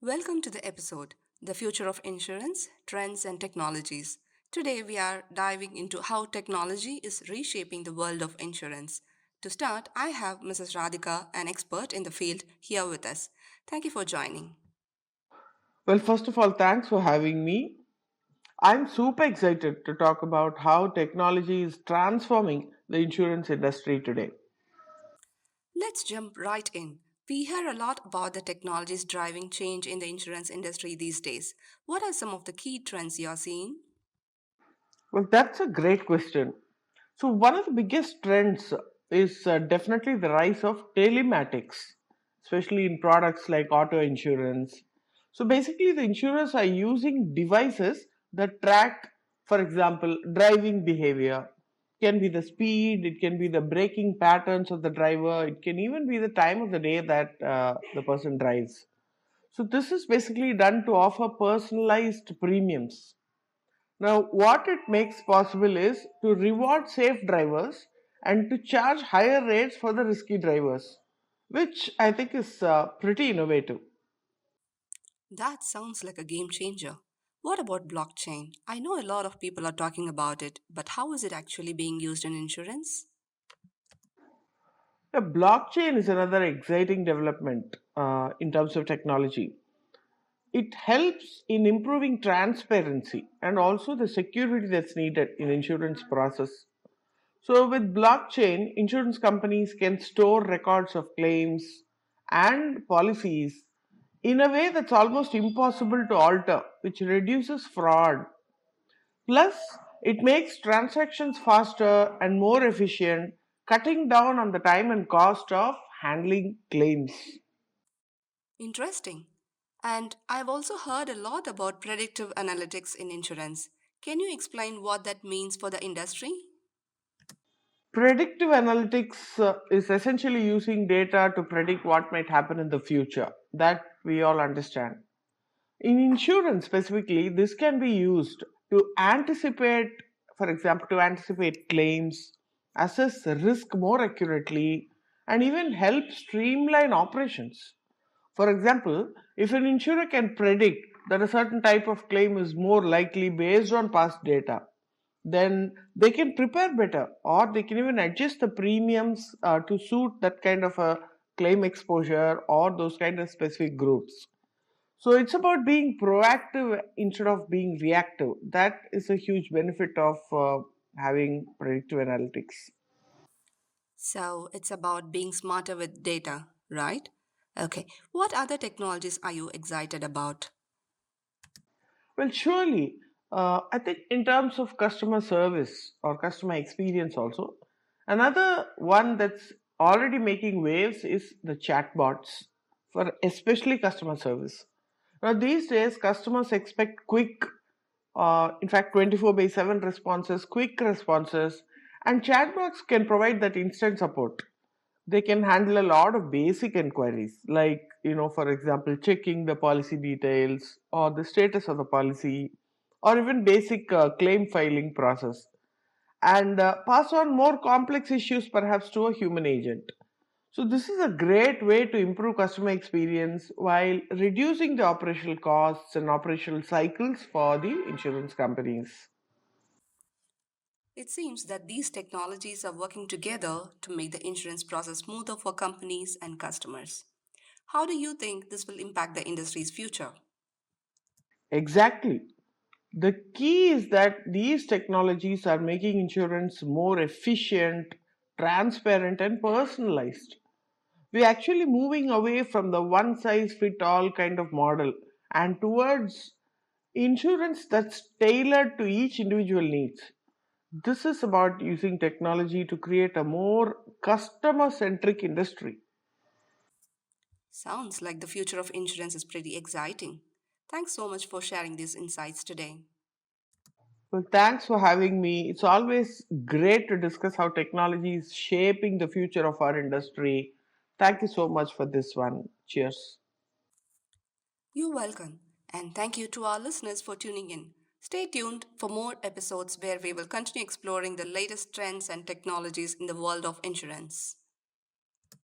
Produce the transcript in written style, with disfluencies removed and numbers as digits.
Welcome to the episode, The Future of Insurance, Trends and Technologies. Today we are diving into how technology is reshaping the world of insurance. To start, I have Mrs. Radhika, an expert in the field, here with us. Thank you for joining. Well, first of all, thanks for having me. I'm super excited to talk about how technology is transforming the insurance industry today. Let's jump right in. We hear a lot about the technologies driving change in the insurance industry these days. What are some of the key trends you are seeing? Well, that's a great question. So, one of the biggest trends is definitely the rise of telematics, especially in products like auto insurance. So, basically, the insurers are using devices that track, for example, driving behavior. It can be the speed, it can be the braking patterns of the driver, it can even be the time of the day that the person drives. So, this is basically done to offer personalized premiums. Now, what it makes possible is to reward safe drivers and to charge higher rates for the risky drivers, which I think is pretty innovative. That sounds like a game changer. What about blockchain? I know a lot of people are talking about it, but how is it actually being used in insurance? The blockchain is another exciting development in terms of technology. It helps in improving transparency and also the security that's needed in insurance process. So with blockchain, insurance companies can store records of claims and policies in a way that's almost impossible to alter, which reduces fraud. Plus, it makes transactions faster and more efficient, cutting down on the time and cost of handling claims. Interesting. And I've also heard a lot about predictive analytics in insurance. Can you explain what that means for the industry? Predictive analytics is essentially using data to predict what might happen in the future. That we all understand. In insurance specifically, this can be used to anticipate, for example, to anticipate claims, assess risk more accurately, and even help streamline operations. For example, if an insurer can predict that a certain type of claim is more likely based on past data, then they can prepare better or they can even adjust the premiums to suit that kind of a claim exposure or those kind of specific groups. So it's about being proactive instead of being reactive. That is a huge benefit of having predictive analytics. So it's about being smarter with data, right? Okay. What other technologies are you excited about? Well, surely, I think in terms of customer service or customer experience, also, another one that's already making waves is the chatbots for especially customer service. Now, these days, customers expect quick, in fact, 24 by 7 responses, quick responses, and chatbots can provide that instant support. They can handle a lot of basic inquiries, like, for example, checking the policy details or the status of the policy, or even basic claim filing process, and pass on more complex issues perhaps to a human agent. So, this is a great way to improve customer experience while reducing the operational costs and operational cycles for the insurance companies. It seems that these technologies are working together to make the insurance process smoother for companies and customers. How do you think this will impact the industry's future? Exactly. The key is that these technologies are making insurance more efficient, transparent, and personalized. We're actually moving away from the one size fit all kind of model and towards insurance that's tailored to each individual needs. This is about using technology to create a more customer centric industry. Sounds like the future of insurance is pretty exciting. Thanks so much for sharing these insights today. Well, thanks for having me. It's always great to discuss how technology is shaping the future of our industry. Thank you so much for this one. Cheers. You're welcome, and thank you to our listeners for tuning in. Stay tuned for more episodes where we will continue exploring the latest trends and technologies in the world of insurance.